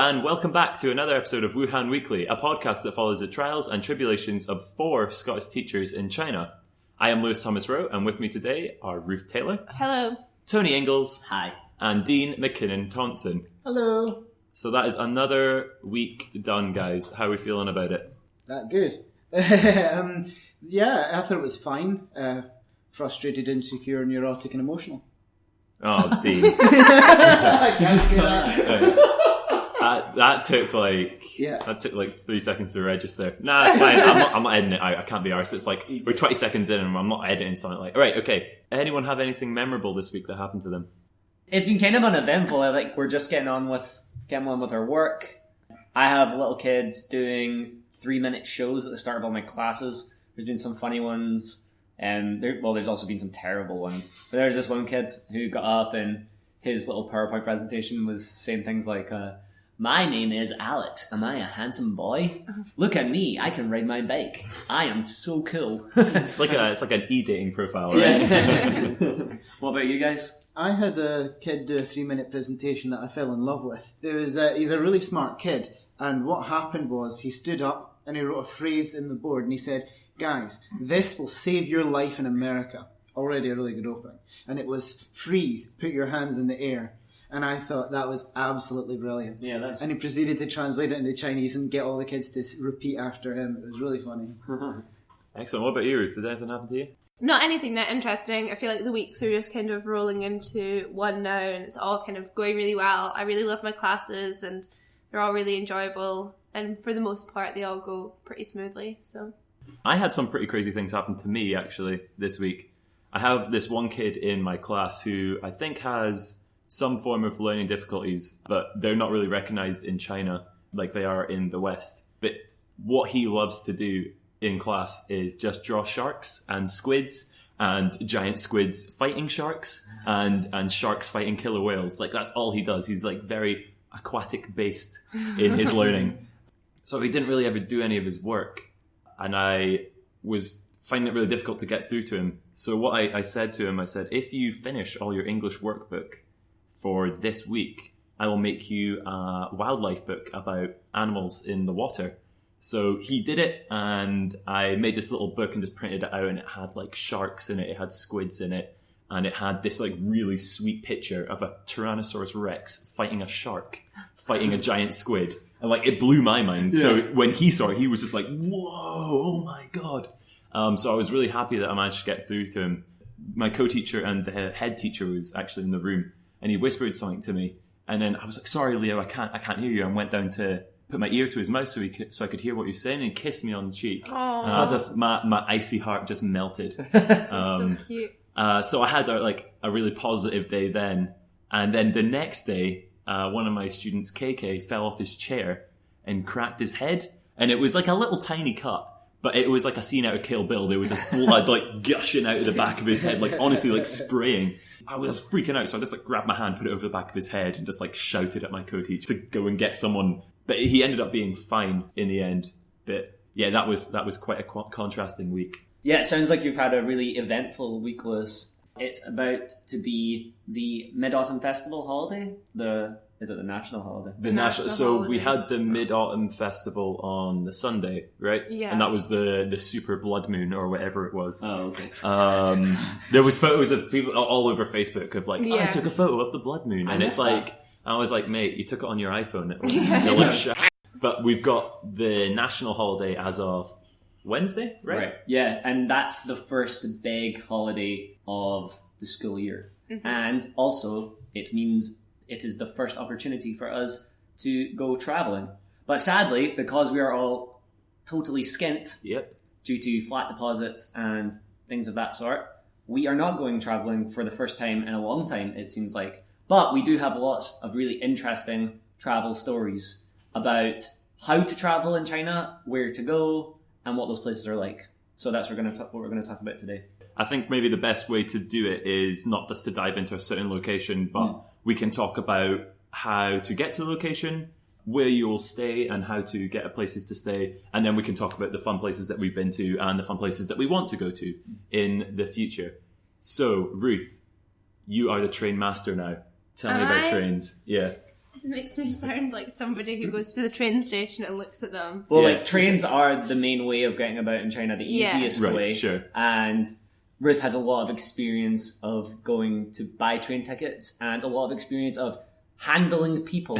and welcome back to another episode of Wuhan Weekly, a podcast that follows the trials and tribulations of 4 Scottish teachers in China. I am Lewis Thomas Rowe, and with me today are Ruth Taylor. Hello. Tony Ingalls. Hi. And Dean McKinnon Thompson. Hello. So that is another week done, guys. How are we feeling about it? That good. Yeah, I thought it was fine. Frustrated, insecure, neurotic, and emotional. Oh, Dean. That took like 3 seconds to register. Nah, it's fine. I'm not editing it out. I can't be arsed. It's like we're 20 seconds in and I'm not editing something like, alright, okay. Anyone have anything memorable this week that happened to them? It's been kind of uneventful. I think we're just getting on with our work. I have little kids doing 3-minute shows at the start of all my classes. There's been some funny ones. There's also been some terrible ones. But there's this one kid who got up and his little PowerPoint presentation was saying things like, my name is Alex. Am I a handsome boy? Look at me. I can ride my bike. I am so cool. It's like an e-dating profile, right? Yeah. What about you guys? I had a kid do a 3-minute presentation that I fell in love with. He's a really smart kid. And what happened was he stood up and he wrote a phrase in the board and he said, guys, this will save your life in America. Already a really good opening. And it was freeze, put your hands in the air. And I thought that was absolutely brilliant. Yeah, and he proceeded to translate it into Chinese and get all the kids to repeat after him. It was really funny. Excellent. What about you, Ruth? Did anything happen to you? Not anything that interesting. I feel like the weeks are just kind of rolling into one now and it's all kind of going really well. I really love my classes and they're all really enjoyable. And for the most part, they all go pretty smoothly. So I had some pretty crazy things happen to me, actually, this week. I have this one kid in my class who I think has some form of learning difficulties, but they're not really recognized in China like they are in the West. But what he loves to do in class is just draw sharks and squids and giant squids fighting sharks and sharks fighting killer whales. Like, that's all he does. He's like very aquatic based in his learning. So he didn't really ever do any of his work. And I was finding it really difficult to get through to him. So what I said to him, I said, if you finish all your English workbook for this week, I will make you a wildlife book about animals in the water. So he did it, and I made this little book and just printed it out, and it had like sharks in it, it had squids in it, and it had this like really sweet picture of a Tyrannosaurus Rex fighting a shark, fighting a giant squid. And like, it blew my mind. Yeah. So when he saw it, he was just like, whoa, oh my God. So I was really happy that I managed to get through to him. My co-teacher and the head teacher was actually in the room, and he whispered something to me. And then I was like, sorry, Leo, I can't hear you. And went down to put my ear to his mouth so I could hear what he was saying, and he kissed me on the cheek. My icy heart just melted. So cute. So I had a really positive day then. And then the next day, one of my students, KK, fell off his chair and cracked his head. And it was like a little tiny cut. But it was like a scene out of Kill Bill. There was just blood like gushing out of the back of his head, like honestly like spraying. I was freaking out, so I just like grabbed my hand, put it over the back of his head, and just like shouted at my co-teacher to go and get someone. But he ended up being fine in the end. But yeah, that was quite a contrasting week. Yeah, it sounds like you've had a really eventful week, Lewis. It's about to be the Mid-Autumn Festival holiday. Is it the national holiday? The national. So we had the Mid-Autumn Festival on the Sunday, right? Yeah. And that was the super blood moon or whatever it was. Oh, okay. There was photos of people all over Facebook of like, I took a photo of the blood moon, and it's like, I was like, mate, you took it on your iPhone. It looks shit. But we've got the national holiday as of Wednesday, right? Right. Yeah, and that's the first big holiday of the school year, and also it means it is the first opportunity for us to go travelling. But sadly, because we are all totally skint due to flat deposits and things of that sort, we are not going travelling for the first time in a long time, it seems like. But we do have lots of really interesting travel stories about how to travel in China, where to go, and what those places are like. So that's what we're going to talk about today. I think maybe the best way to do it is not just to dive into a certain location, but we can talk about how to get to the location, where you'll stay and how to get places to stay. And then we can talk about the fun places that we've been to and the fun places that we want to go to in the future. So, Ruth, you are the train master now. Tell me about trains. Yeah. It makes me sound like somebody who goes to the train station and looks at them. Well, like, trains are the main way of getting about in China, the easiest Right, way. sure. And Ruth has a lot of experience of going to buy train tickets and a lot of experience of handling people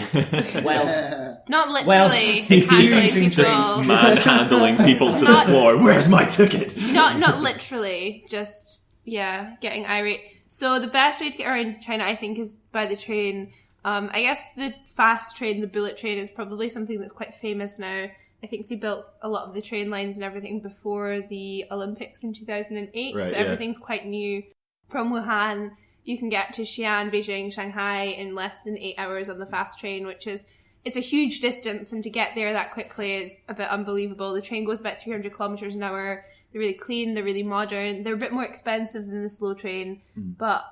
whilst Not literally Whilst handling experiencing people. Just manhandling people to the floor. Where's my ticket? Not literally, just, getting irate. So the best way to get around China, I think, is by the train. I guess the fast train, the bullet train, is probably something that's quite famous now. I think they built a lot of the train lines and everything before the Olympics in 2008, Right, so everything's quite new. From Wuhan, you can get to Xi'an, Beijing, Shanghai in less than 8 hours on the fast train, it's a huge distance, and to get there that quickly is a bit unbelievable. The train goes about 300 kilometers an hour. They're really clean, they're really modern. They're a bit more expensive than the slow train, but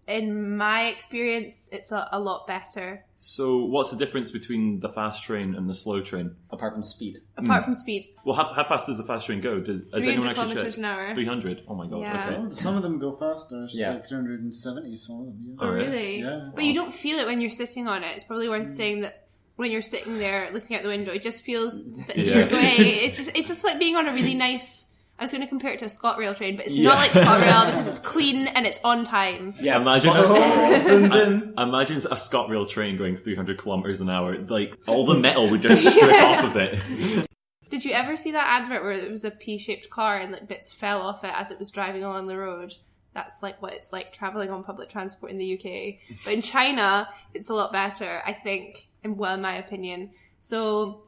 in my experience, it's a lot better. So what's the difference between the fast train and the slow train? apart from speed. Apart from speed. Well, how fast does the fast train go? Has anyone 300 actually kilometers checked? an hour. 300? Oh my god, Yeah. okay. Some of them go faster. It's Yeah. like 370, some of them. Yeah. Oh, Alright. really? Yeah. But you don't feel it when you're sitting on it. It's probably worth saying that when you're sitting there looking out the window, it just feels that Yeah. you're going. It's just like being on a really nice. I was going to compare it to a ScotRail train, but it's not like ScotRail because it's clean and it's on time. Yeah, Imagine Boom. imagine a ScotRail train going 300 kilometers an hour. Like, all the metal would just strip off of it. Did you ever see that advert where it was a P-shaped car and like bits fell off it as it was driving along the road? That's like what it's like travelling on public transport in the UK. But in China, it's a lot better, I think, in my opinion. So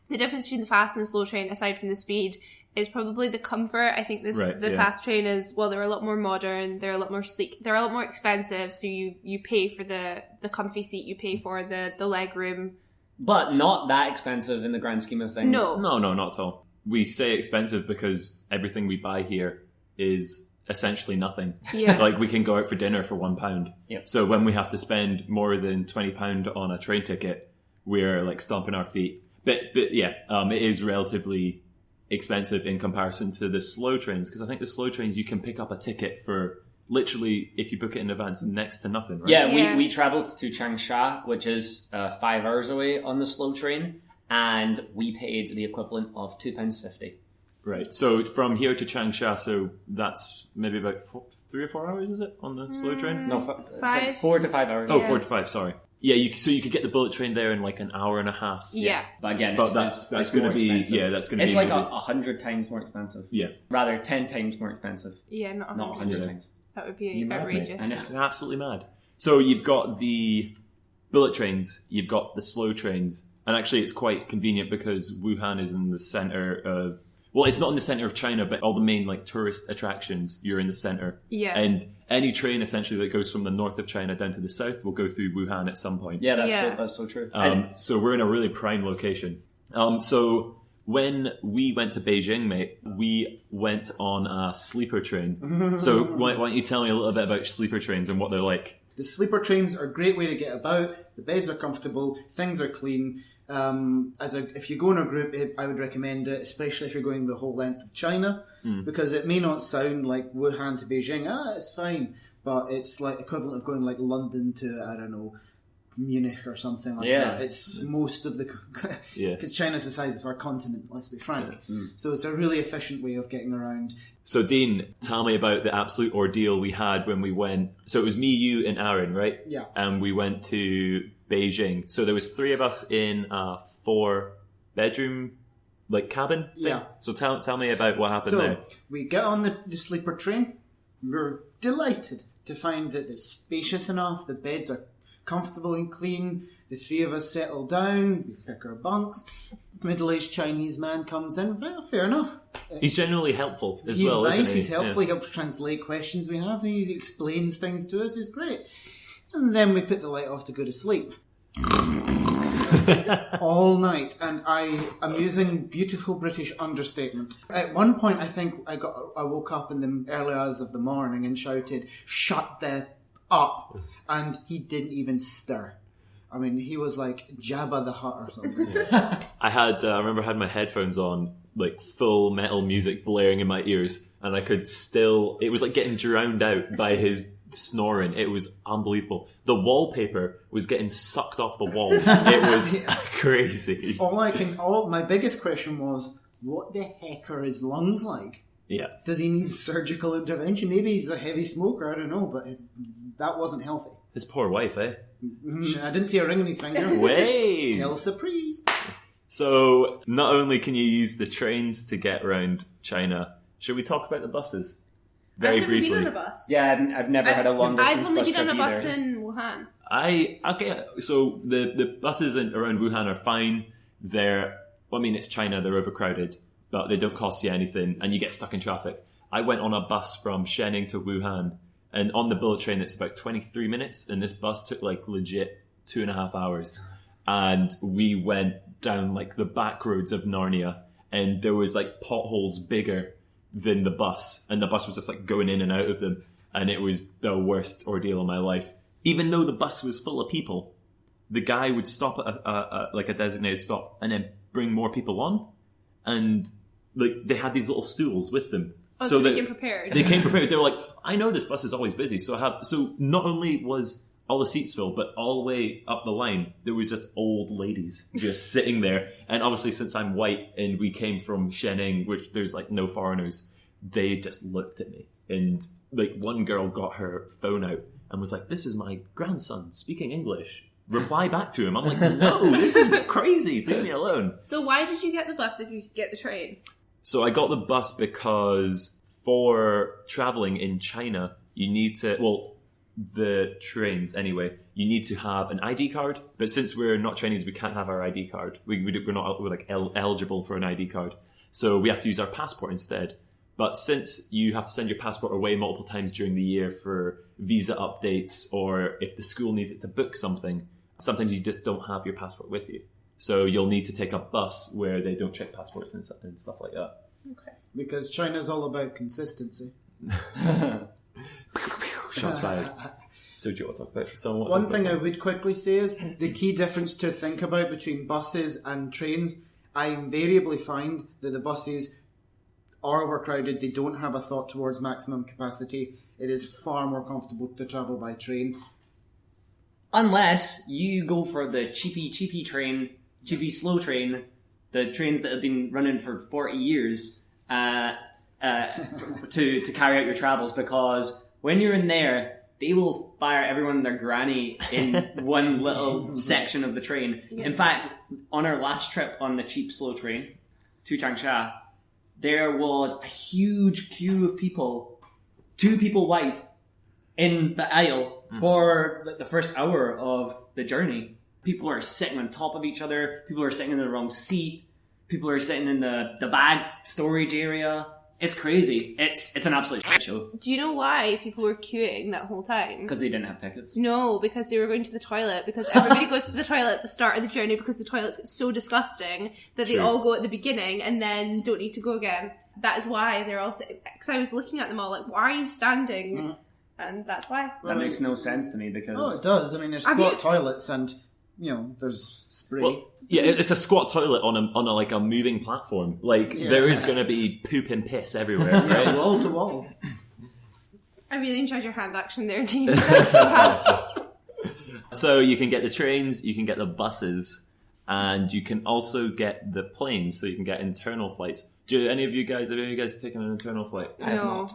the difference between the fast and the slow train, aside from the speed, is probably the comfort. I think the fast train is, well, they're a lot more modern, they're a lot more sleek, they're a lot more expensive, so you pay for the comfy seat, you pay for the leg room. but not that expensive in the grand scheme of things. No. No, not at all. We say expensive because everything we buy here is essentially nothing. Yeah. Like, we can go out for dinner for £1. Yep. So when we have to spend more than £20 on a train ticket, we're like stomping our feet. But yeah, it is relatively expensive in comparison to the slow trains, because I think the slow trains you can pick up a ticket for literally, if you book it in advance, next to nothing, right? Yeah, we travelled to Changsha, which is 5 hours away on the slow train, and we paid the equivalent of £2.50. Right. So from here to Changsha, so that's maybe about 3 or 4 hours, is it, on the slow train? No, it's like 4 to 5 hours. Oh, 4 to 5, sorry. Yeah, so you could get the bullet train there in like an hour and a half. Yeah. But again, But it's that's going more to be, expensive. yeah, that's going to be... It's like maybe- 100 times more expensive. Yeah. Rather, 10 times more expensive. Yeah, not 100. Not 100 Yeah. times. That would be You mad, mate? outrageous. I know. You're absolutely mad. So you've got the bullet trains, you've got the slow trains, and actually it's quite convenient because Wuhan is in the center of... Well, it's not in the center of China, but all the main like tourist attractions, you're in the center. Yeah. And any train essentially that goes from the north of China down to the south will go through Wuhan at some point. Yeah, that's Yeah. so true. So we're in a really prime location. So when we went to Beijing, mate, we went on a sleeper train. So why don't you tell me a little bit about sleeper trains and what they're like? The sleeper trains are a great way to get about. The beds are comfortable. Things are clean. If you go in a group, I would recommend it, especially if you're going the whole length of China, because it may not sound like Wuhan to Beijing. It's fine, but it's like equivalent of going like London to, I don't know, Munich or something like that. It's most of the... Because China's the size of our continent, let's be frank. So it's a really efficient way of getting around. So Dean, tell me about the absolute ordeal we had when we went. So it was me, you, and Aaron, right? Yeah. And we went to Beijing. So there was 3 of us in a 4-bedroom like cabin thing. Yeah. So tell me about what happened there. We get on the sleeper train. We're delighted to find that it's spacious enough. The beds are comfortable and clean. The 3 of us settle down. We pick our bunks. Middle-aged Chinese man comes in. Well, fair enough. He's generally helpful as He's well, nice. isn't he? He's helpful. He helps translate questions we have. He explains things to us. He's great. And then we put the light off to go to sleep. All night. And I'm using beautiful British understatement. At one point, I think I woke up in the early hours of the morning and shouted, "Shut the up!" And he didn't even stir. I mean, he was like Jabba the Hutt or something. I remember I had my headphones on, like full metal music blaring in my ears, and I could still, it was like getting drowned out by his snoring. It was unbelievable. The wallpaper was getting sucked off the walls. It was crazy. My biggest question was, what the heck are his lungs like? Yeah. Does he need surgical intervention? Maybe he's a heavy smoker, I don't know, but that wasn't healthy. His poor wife, eh? I didn't see a ring on his finger. Wait! Tell surprise. So, not only can you use the trains to get around China, should we talk about the buses? Very I've never briefly. been on a bus. Yeah, I've never had a long distance I've only bus been on trip a bus either. in Wuhan. So the buses around Wuhan are fine. It's China, they're overcrowded, but they don't cost you anything, and you get stuck in traffic. I went on a bus from Shanghai to Wuhan, and on the bullet train it's about 23 minutes, and this bus took like legit 2.5 hours. And we went down like the back roads of Narnia, and there was like potholes bigger than the bus, and the bus was just like going in and out of them, and it was the worst ordeal of my life. Even though the bus was full of people, the guy would stop at a designated stop and then bring more people on, and like they had these little stools with them. So they came prepared. They came prepared. They were like, I know this bus is always busy, so not only was all the seats filled, but all the way up the line, there was just old ladies just sitting there. And obviously, since I'm white and we came from Shanghai, which there's like no foreigners, they just looked at me. And like one girl got her phone out and was like, "This is my grandson speaking English. Reply back to him." I'm like, "No, this is crazy. Leave me alone." So why did you get the bus if you could get the train? So I got the bus because for traveling in China, you need to, the trains anyway, you need to have an ID card. But since we're not Chinese, we can't have our ID card. We're not eligible for an ID card. So we have to use our passport instead. But since you have to send your passport away multiple times during the year for visa updates, or if the school needs it to book something, sometimes you just don't have your passport with you. So you'll need to take a bus where they don't check passports and stuff like that. Okay. Because China's all about consistency. Shots fired. So do you want to talk about? One thing I would quickly say is the key difference to think about between buses and trains. I invariably find that the buses are overcrowded. They don't have a thought towards maximum capacity. It is far more comfortable to travel by train. Unless you go for the cheapy slow train, the trains that have been running for 40 years to carry out your travels, because when you're in there, they will fire everyone and their granny in one little section of the train. Yeah. In fact, on our last trip on the cheap slow train to Changsha, there was a huge queue of people, 2 people wide, in the aisle for the first hour of the journey. People are sitting on top of each other. People are sitting in the wrong seat. People are sitting in the bag storage area. It's crazy. It's an absolute shit show. Do you know why people were queuing that whole time? Because they didn't have tickets. No, because they were going to the toilet. Because everybody goes to the toilet at the start of the journey because the toilets get so disgusting that they all go at the beginning and then don't need to go again. That is why they're all sitting. Because I was looking at them all like, why are you standing? And that's why. That makes no sense to me because... Oh, it does. I mean, there's squat toilets and, there's spray. Well, yeah, it's a squat toilet on a moving platform. There is going to be poop and piss everywhere. Right? Yeah, wall to wall. I really enjoyed your hand action there, Dean. Thanks for that. So you can get the trains, you can get the buses, and you can also get the planes. So you can get internal flights. Have any of you guys taken an internal flight? No.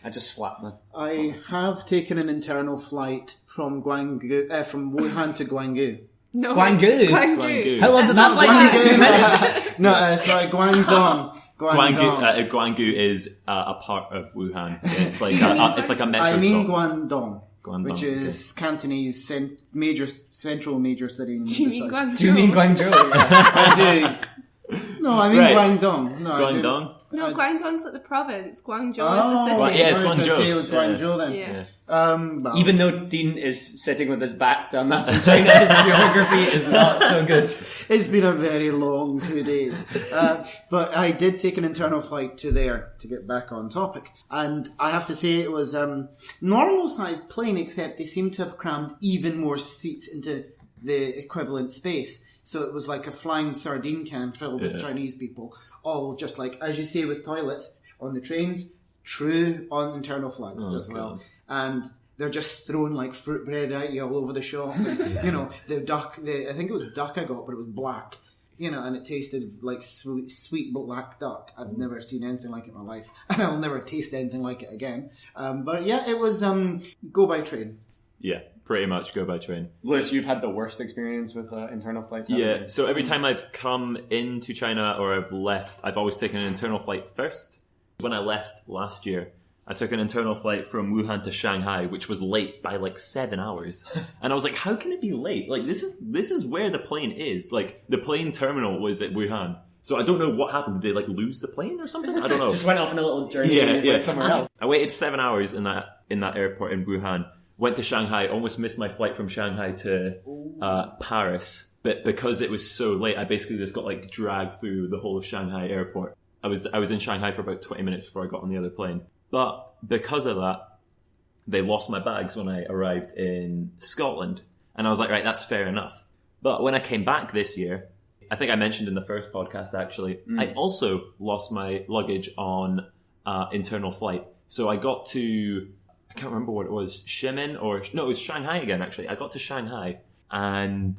I just slapped them. I have taken an internal flight from from Wuhan to Guangzhou. No. Guangzhou. How long did that flight take? 2 minutes? No, sorry, Guangdong. Guangzhou is a part of Wuhan. It's like a metro I mean stop. Guangdong, which is Cantonese central major city. Do you mean Guangzhou? Do you mean Guangzhou? I do. No, I mean Guangdong. No, Guangdong? No, Guangdong's like the province. Guangzhou is the city. Yeah, it's I wanted to Guangzhou. say it was Guangzhou then. Yeah. Well, Even though Dean is sitting with his back to a map of China, his geography is not so good. It's been a very long 2 days. But I did take an internal flight to there to get back on topic. And I have to say it was normal sized plane, except they seem to have crammed even more seats into the equivalent space. So it was like a flying sardine can filled with Chinese people, all just like, as you say with toilets on the trains, true on internal flights as well. God. And They're just throwing like fruit bread at you all over the shop. You know, I think it was duck I got, but it was black. You know, and it tasted like sweet black duck. I've never seen anything like it in my life. And I'll never taste anything like it again. But yeah, it was go by train. Yeah, pretty much go by train. Lewis, you've had the worst experience with internal flights? Yeah, so every time I've come into China or I've left, I've always taken an internal flight first. When I left last year, I took an internal flight from Wuhan to Shanghai, which was late by like 7 hours. And I was like, how can it be late? Like, this is where the plane is. Like, the plane terminal was at Wuhan. So I don't know what happened. Did they like lose the plane or something? I don't know. Just went off on a little journey and went somewhere else. I waited 7 hours in that airport in Wuhan. Went to Shanghai, almost missed my flight from Shanghai to Paris. But because it was so late, I basically just got like dragged through the whole of Shanghai airport. I was in Shanghai for about 20 minutes before I got on the other plane. But because of that, they lost my bags when I arrived in Scotland. And I was like, right, that's fair enough. But when I came back this year, I think I mentioned in the first podcast actually, I also lost my luggage on internal flight. So I got to, I can't remember what it was, Xiamen it was Shanghai again actually. I got to Shanghai and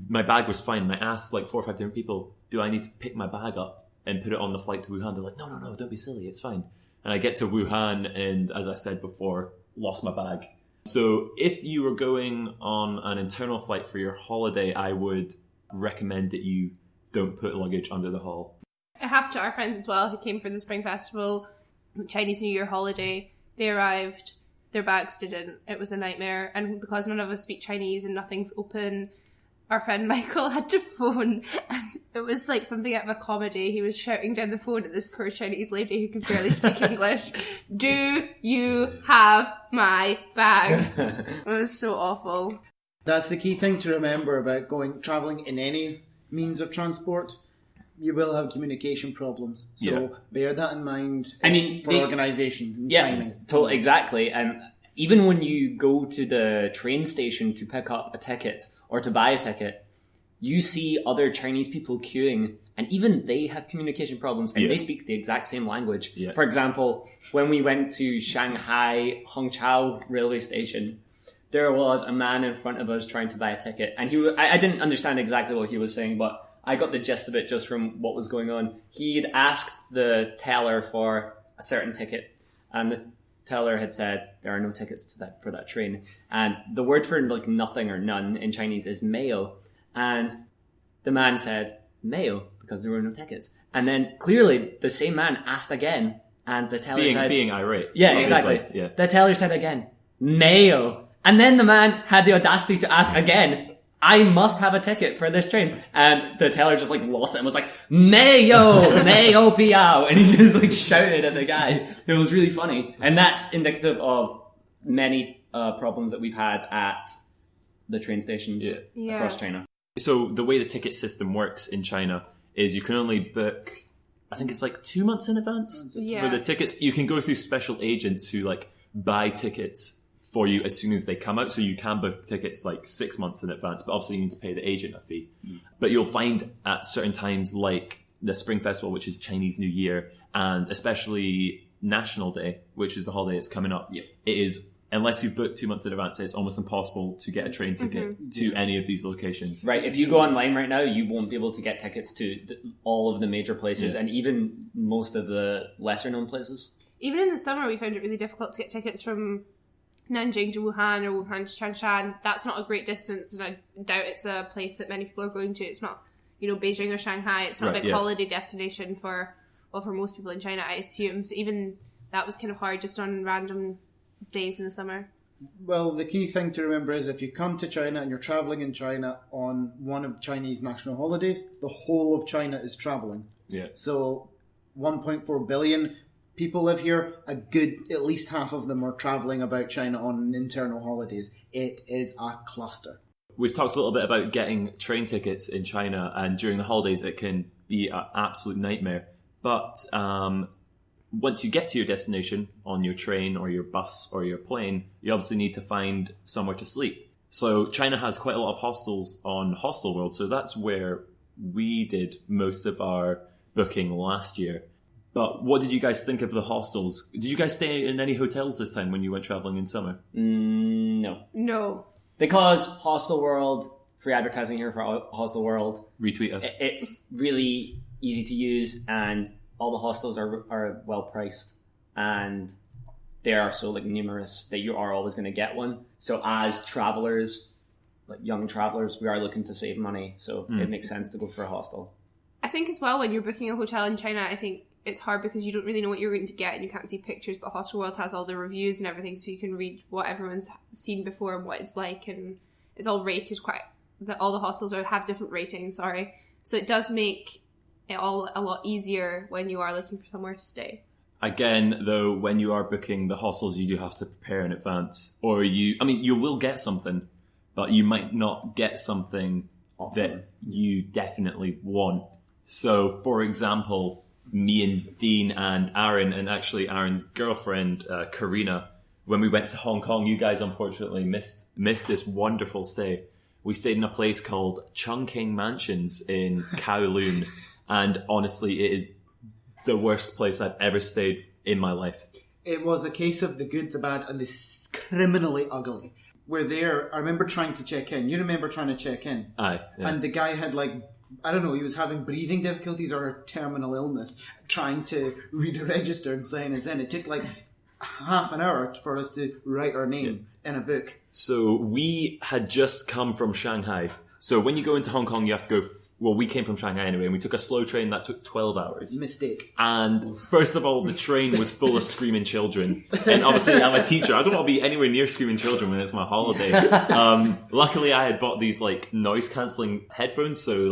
my bag was fine. And I asked like 4 or 5 different people, do I need to pick my bag up and put it on the flight to Wuhan? They're like, no, don't be silly, it's fine. And I get to Wuhan and, as I said before, lost my bag. So if you were going on an internal flight for your holiday, I would recommend that you don't put luggage under the hall. It happened to our friends as well who came for the Spring Festival, Chinese New Year holiday. They arrived, their bags didn't. It was a nightmare. And because none of us speak Chinese and nothing's open, our friend Michael had to phone, and it was like something out of a comedy. He was shouting down the phone at this poor Chinese lady who could barely speak English. Do you have my bag? It was so awful. That's the key thing to remember about travelling in any means of transport. You will have communication problems. So bear that in mind for organisation and timing. Totally, exactly. And even when you go to the train station to pick up a ticket or to buy a ticket, you see other Chinese people queuing, and even they have communication problems, and they speak the exact same language. Yeah. For example, when we went to Shanghai Hongqiao railway station, there was a man in front of us trying to buy a ticket, and I didn't understand exactly what he was saying, but I got the gist of it just from what was going on. He'd asked the teller for a certain ticket, and the teller had said there are no tickets for that train, and the word for like nothing or none in Chinese is mayo, and the man said mayo because there were no tickets, and then clearly the same man asked again, and the teller said being irate. Yeah, exactly. Yeah. The teller said again mayo, and then the man had the audacity to ask again, I must have a ticket for this train. And the teller just like lost it and was like, mayo, mayo piao. And he just like shouted at the guy. It was really funny. And that's indicative of many problems that we've had at the train stations across China. So the way the ticket system works in China is you can only book, I think it's like 2 months in advance for the tickets. You can go through special agents who like buy tickets for you as soon as they come out. So you can book tickets like 6 months in advance, but obviously you need to pay the agent a fee. But you'll find at certain times like the Spring Festival, which is Chinese New Year, and especially National Day, which is the holiday that's coming up, it is, unless you book 2 months in advance, it's almost impossible to get a train ticket to any of these locations. Right. If you go online right now, you won't be able to get tickets to all of the major places and even most of the lesser known places. Even in the summer, we found it really difficult to get tickets from Nanjing to Wuhan or Wuhan to Changshan. That's not a great distance, and I doubt it's a place that many people are going to. It's not, Beijing or Shanghai. It's not a big holiday destination for most people in China, I assume. So even that was kind of hard just on random days in the summer. Well, the key thing to remember is if you come to China and you're travelling in China on one of Chinese national holidays, the whole of China is travelling. Yeah. So 1.4 billion people live here. At least half of them are travelling about China on internal holidays. It is a cluster. We've talked a little bit about getting train tickets in China, and during the holidays it can be an absolute nightmare. But once you get to your destination on your train or your bus or your plane, you obviously need to find somewhere to sleep. So China has quite a lot of hostels on Hostel World, so that's where we did most of our booking last year. But what did you guys think of the hostels? Did you guys stay in any hotels this time when you went travelling in summer? No. Because Hostel World, free advertising here for Hostel World. Retweet us. It's really easy to use, and all the hostels are well priced, and they are so numerous that you are always going to get one. So as travelers, young travelers, we are looking to save money, so it makes sense to go for a hostel. I think as well, when you're booking a hotel in China, I think it's hard because you don't really know what you're going to get and you can't see pictures, but Hostel World has all the reviews and everything, so you can read what everyone's seen before and what it's like, and it's all rated all the hostels have different ratings, so it does make it all a lot easier when you are looking for somewhere to stay. Again, though, when you are booking the hostels, you do have to prepare in advance, or you will get something, but you might not get something that you definitely want. So, for example, me and Dean and Aaron, and actually Aaron's girlfriend, Karina, when we went to Hong Kong, you guys unfortunately missed this wonderful stay. We stayed in a place called Chungking Mansions in Kowloon, and honestly, it is the worst place I've ever stayed in my life. It was a case of the good, the bad, and the criminally ugly. We're there. I remember trying to check in. You remember trying to check in? Aye. Yeah. And the guy had he was having breathing difficulties or a terminal illness, trying to read a register and sign us in. It took half an hour for us to write our name in a book. So we had just come from Shanghai. So when you go into Hong Kong, you have to go... we came from Shanghai anyway, and we took a slow train that took 12 hours. Mistake. And first of all, the train was full of screaming children. And obviously, I'm a teacher. I don't want to be anywhere near screaming children when it's my holiday. Luckily, I had bought these noise-cancelling headphones, so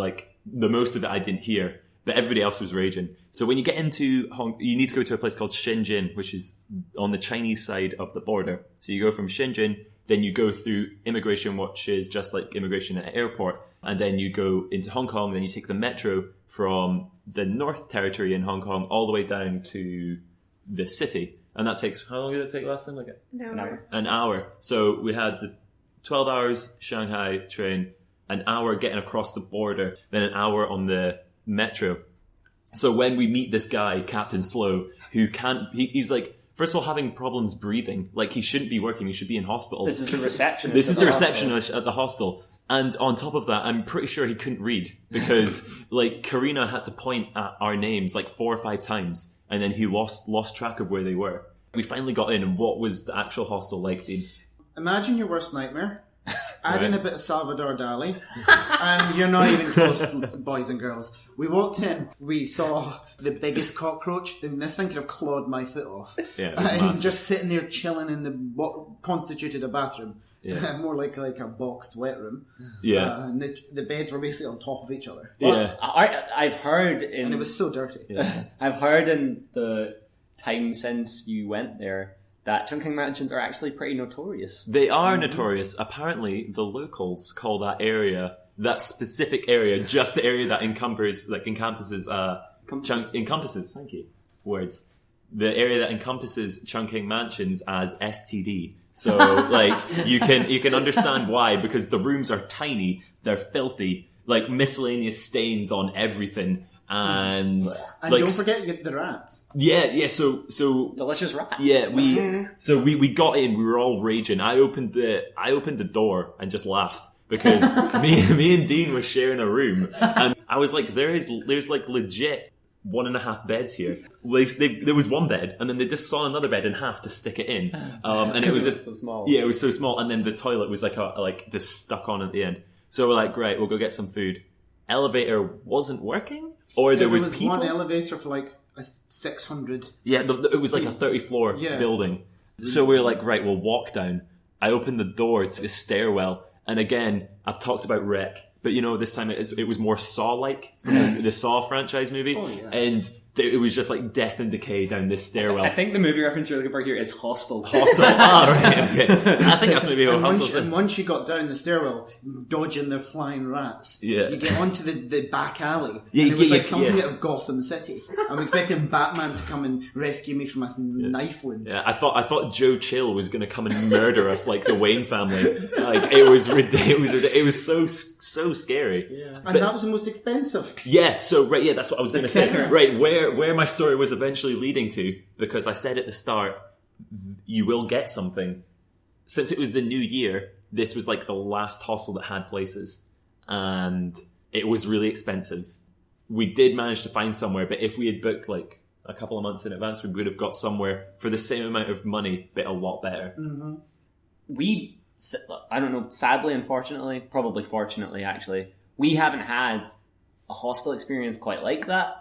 the most of it I didn't hear. But everybody else was raging. So when you get into Hong Kong, you need to go to a place called Shenzhen, which is on the Chinese side of the border. So you go from Shenzhen, then you go through immigration, which is just like immigration at an airport. And then you go into Hong Kong, then you take the metro from the North Territory in Hong Kong all the way down to the city. And that takes, how long did it take last time? An hour. So we had the 12 hours Shanghai train, an hour getting across the border, then an hour on the metro. So when we meet this guy, Captain Slow, who he's first of all, having problems breathing. He shouldn't be working, he should be in hospital. This is the receptionist. This is the receptionist at the hostel. And on top of that, I'm pretty sure he couldn't read because, Karina had to point at our names 4 or 5 times, and then he lost track of where they were. We finally got in, and what was the actual hostel like, Dean? Imagine your worst nightmare. Add in a bit of Salvador Dali, and you're not even close, boys and girls. We walked in, we saw the biggest cockroach. This thing could have clawed my foot off. Yeah, and just sitting there chilling in what constituted a bathroom. Yeah. More like a boxed wet room. Yeah. And the beds were basically on top of each other. Yeah. I've heard and it was so dirty. Yeah. I've heard in the time since you went there that Chungking Mansions are actually pretty notorious. They are notorious. Apparently, the locals call that specific area, just the area that encompasses, thank you, words. The area that encompasses Chungking Mansions as STD. So, you can understand why, because the rooms are tiny, they're filthy, miscellaneous stains on everything. And don't forget you get the rats. Yeah. So delicious rats. Yeah, we got in. We were all raging. I opened the door and just laughed because me and Dean were sharing a room, and I was like, there's legit 1.5 beds here. There was one bed, and then they just saw another bed in half to stick it in, and it was just so small. Yeah, it was so small, and then the toilet was just stuck on at the end. So we're like, great, we'll go get some food. Elevator wasn't working. Or there was people. One elevator for 600. Yeah, it was a 30-floor building. So we were like, right, we'll walk down. I opened the door to the stairwell, and again, I've talked about Wreck, but this time it was more Saw-like, the Saw franchise movie, and it was just death and decay down this stairwell. I think the movie reference you're looking for here is Hostel. Right, okay. I think that's maybe what Hostel's in. And once you got down the stairwell, dodging their flying rats, you get onto the back alley, and it was something out of Gotham City. I'm expecting Batman to come and rescue me from a knife wound. Yeah, I thought Joe Chill was going to come and murder us like the Wayne family. It was ridiculous. It was so scary. Yeah. And that was the most expensive. Yeah, so that's what I was going to say. Right, where my story was eventually leading to, because I said at the start, you will get something. since it was the new year, this was like the last hostel that had places. And it was really expensive. We did manage to find somewhere, but if we had booked like a couple of months in advance, we would have got somewhere for the same amount of money, but a lot better. Mm-hmm. I don't know, sadly, unfortunately, probably fortunately actually, we haven't had a hostel experience quite like that.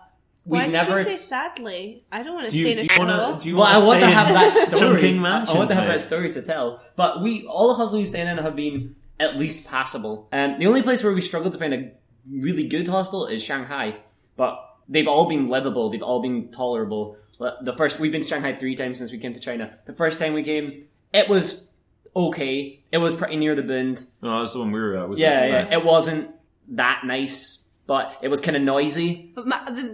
Why did you say sadly? I don't want to stay in a hostel. Well, I want to have that story. Chunking mansions, I want to have that story to tell. But all the hostels we stayed in have been at least passable. The only place where we struggled to find a really good hostel is Shanghai. But they've all been livable. They've all been tolerable. We've been to Shanghai 3 times since we came to China. The first time we came, it was okay. It was pretty near the Bund. Oh, that's the one we were at. Yeah. It wasn't that nice. But it was kind of noisy. But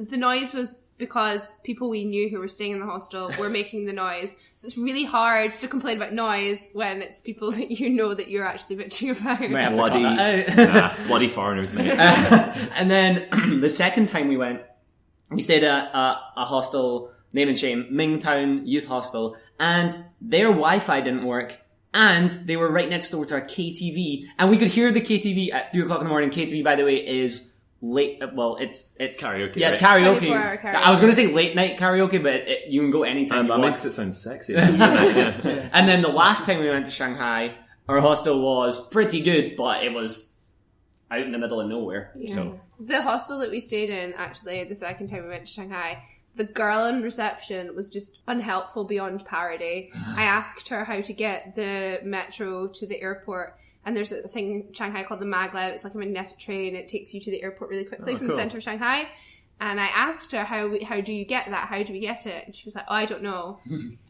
the noise was because people we knew who were staying in the hostel were making the noise. So it's really hard to complain about noise when it's people that you know that you're actually bitching about. Bloody foreigners, mate. And then the second time we went, we stayed at a hostel, name and shame, Mingtown Youth Hostel, and their Wi-Fi didn't work. And they were right next door to our KTV, and we could hear the KTV at 3 o'clock in the morning. KTV, by the way, is late. Well, it's karaoke. Yeah, it's right? karaoke. Karaoke. I was going to say late night karaoke, but you can go anytime. That makes it sound sexy. Yeah. And then the last time we went to Shanghai, our hostel was pretty good, but it was out in the middle of nowhere. Yeah. So the hostel that we stayed in, actually, the second time we went to Shanghai, the girl in reception was just unhelpful beyond parody. I asked her how to get the metro to the airport. And there's a thing in Shanghai called the maglev. It's like a magnetic train. It takes you to the airport really quickly from the centre of Shanghai. And I asked her, how do you get that? How do we get it? And she was like, I don't know.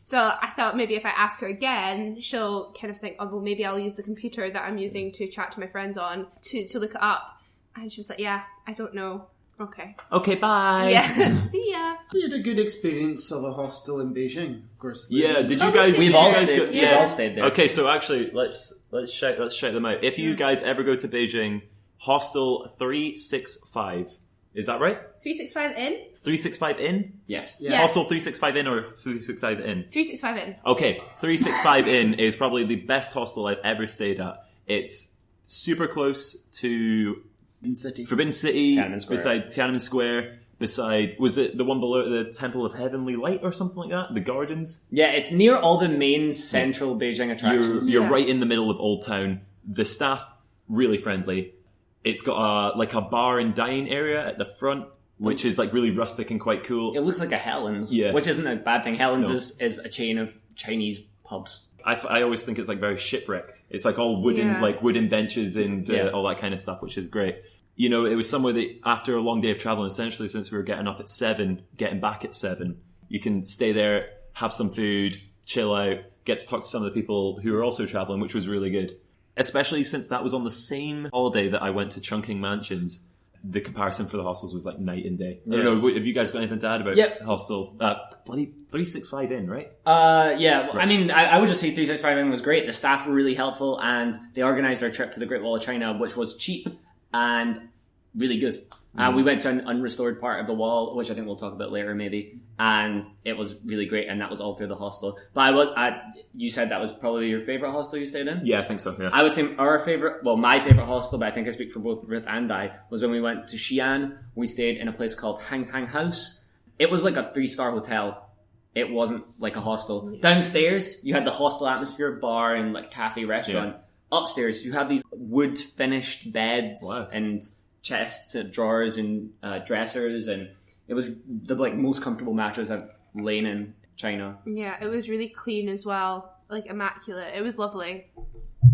So I thought maybe if I ask her again, she'll kind of think, well, maybe I'll use the computer that I'm using to chat to my friends on to look it up. And she was like, yeah, I don't know. Okay. Okay, bye. Yeah. See ya. We had a good experience of a hostel in Beijing, of course. Yeah, did you guys? we've all stayed there. Okay, so actually, let's shout them out. If you guys ever go to Beijing, Hostel 365, is that right? 365 in? 365 in? Yes. Yeah. Hostel 365 in or 365 in? 365 in. Okay, 365 in is probably the best hostel I've ever stayed at. It's super close to Forbidden City, beside Tiananmen Square, beside, was it the one below the Temple of Heavenly Light or something like that? The gardens? Yeah, it's near all the main central Beijing attractions. You're right in the middle of Old Town. The staff, really friendly. It's got a bar and dine area at the front, which is like really rustic and quite cool. It looks like a Helen's, Yeah. which isn't a bad thing. Helen's is a chain of Chinese pubs. I always think it's like very shipwrecked. It's like all wooden benches and all that kind of stuff, which is great. You know, it was somewhere that after a long day of traveling, essentially since we were getting up at 7, getting back at 7, you can stay there, have some food, chill out, get to talk to some of the people who are also traveling, which was really good. Especially since that was on the same holiday that I went to Chungking Mansions. The comparison for the hostels was like night and day. I don't know, have you guys got anything to add about hostel? Bloody 365 in, right? Yeah. Well, I mean, I would just say 365 in was great. The staff were really helpful, and they organised our trip to the Great Wall of China, which was cheap and really good. We went to an unrestored part of the wall, which I think we'll talk about later maybe, and it was really great, and that was all through the hostel. But you said that was probably your favourite hostel you stayed in? Yeah, I think so, yeah. I would say my favourite hostel, but I think I speak for both Ruth and I, was when we went to Xi'an. We stayed in a place called Hangtang House. It was like a 3-star hotel. It wasn't like a hostel. Downstairs, you had the hostel atmosphere, bar and like cafe restaurant. Yeah. Upstairs, you have these wood finished beds and chests and drawers and dressers, and it was the most comfortable mattress I've lain in China. Yeah, it was really clean as well, like immaculate. It was lovely.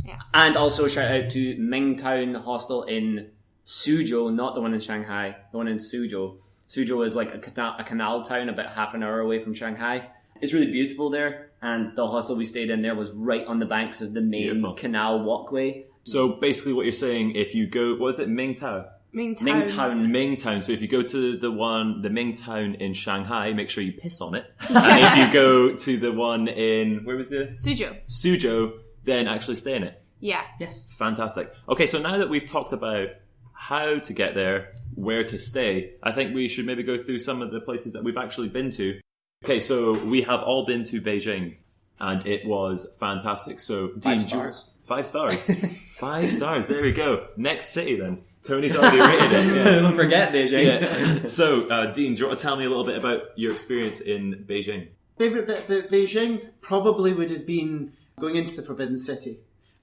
Yeah. And also shout out to Mingtown Hostel in Suzhou, not the one in Shanghai, the one in Suzhou. Suzhou is like a canal town about half an hour away from Shanghai. It's really beautiful there, and the hostel we stayed in there was right on the banks of the main canal walkway. So basically what you're saying, if you go, what is it, Mingtown? Mingtown. So if you go to the Mingtown in Shanghai, make sure you piss on it. And if you go to the one in, where was it? Suzhou, then actually stay in it. Yeah. Yes. Fantastic. Okay, so now that we've talked about how to get there, where to stay, I think we should maybe go through some of the places that we've actually been to. Okay, so we have all been to Beijing. and it was fantastic. So, 5 Dean, stars. 5 stars. 5 stars. There we go. Next city then. Tony's already rated it. Yeah. Don't forget Beijing. Yeah. So, Dean, do you want to tell me a little bit about your experience in Beijing? Favourite bit about Beijing probably would have been going into the Forbidden City.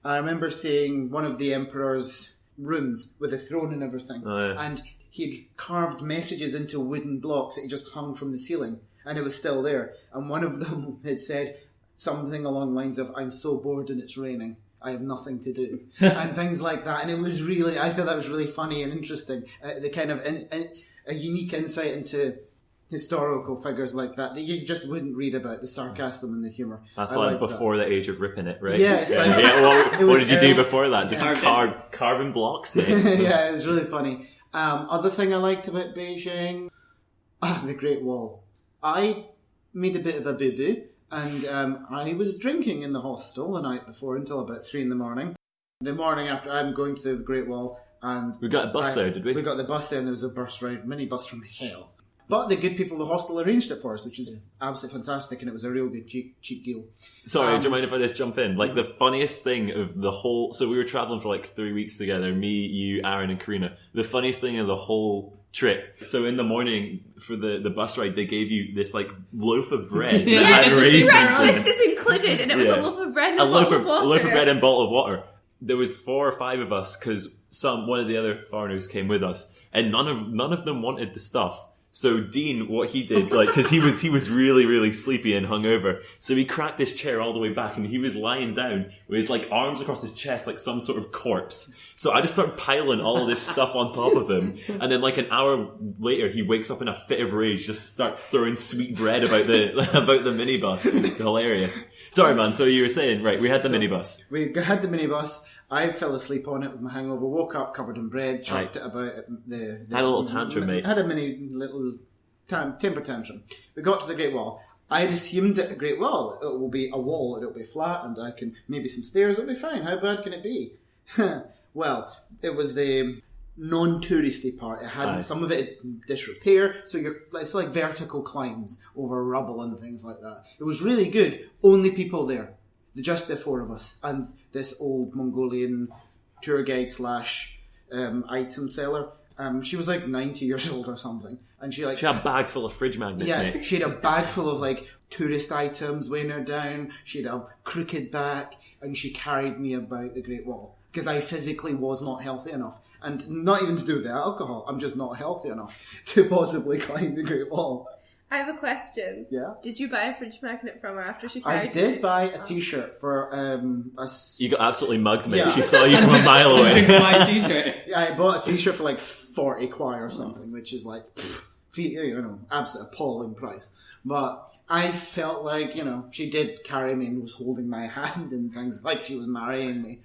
I remember seeing one of the emperor's rooms with a throne and everything. Oh, yeah. And he'd carved messages into wooden blocks that he just hung from the ceiling. And it was still there. And one of them had said something along the lines of, "I'm so bored and it's raining. I have nothing to do." And things like that. And it was really, I thought that was really funny and interesting. The kind of a unique insight into historical figures like that you just wouldn't read about, the sarcasm and the humour. That's I like like before the age of ripping it, right? Yeah, it's like- What did you do before that? Just Yeah. carbon blocks, mate. Yeah, it was really funny. Other thing I liked about Beijing, the Great Wall. I made a bit of a boo-boo, and I was drinking in the hostel the night before until about 3 a.m. The morning after, I'm going to the Great Wall, and We got a bus there, did we? We got the bus there, and there was a bus ride, mini bus from hell. But the good people of the hostel arranged it for us, which is absolutely fantastic, and it was a real good cheap deal. Sorry, do you mind if I just jump in? Like, the funniest thing of the whole... So we were travelling for like 3 weeks together, me, you, Aaron and Karina. The funniest thing of the whole trip. So in the morning, for the bus ride, they gave you this like loaf of bread. that Yes, had raisins in it. breakfast is included, and it was Yeah. a loaf of bread and a a loaf bottle of water. a loaf of bread and a bottle of water. There was 4 or 5 of us because one of the other foreigners came with us, and none of them wanted the stuff. So Dean, what he did, like, because he was really, really sleepy and hungover, so he cracked his chair all the way back, and he was lying down with his like arms across his chest, like some sort of corpse. So I just started piling all of this stuff on top of him, and then like an hour later, he wakes up in a fit of rage, just start throwing sweet bread about the minibus. It's hilarious. Sorry, man. So you were saying, right? We had the minibus. We had the minibus. I fell asleep on it with my hangover, woke up covered in bread, chucked it about the Had a little tantrum, mate. Had a mini little temper tantrum. We got to the Great Wall. I'd assumed that the Great Wall, it will be a wall, it'll be flat, and I can, maybe some stairs, it'll be fine. How bad can it be? Well, it was the non-touristy part. It had some of it in disrepair, so it's like vertical climbs over rubble and things like that. It was really good. Only people there. Just the 4 of us and this old Mongolian tour guide / item seller. She was like 90 years old or something, and she had a bag full of fridge magnets, yeah, mate. she had a bag full of like tourist items weighing her down. She had a crooked back, and she carried me about the Great Wall because I physically was not healthy enough, and not even to do with the alcohol. I'm just not healthy enough to possibly climb the Great Wall. I have a question. Yeah. Did you buy a fridge magnet from her after she I carried did you? buy a T-shirt for You got absolutely mugged, mate. Yeah. She saw you from a mile away. My t-shirt. I bought a T-shirt for like 40 kwai or something, which is like, absolute appalling price. But I felt like, she did carry me and was holding my hand and things, like she was marrying me.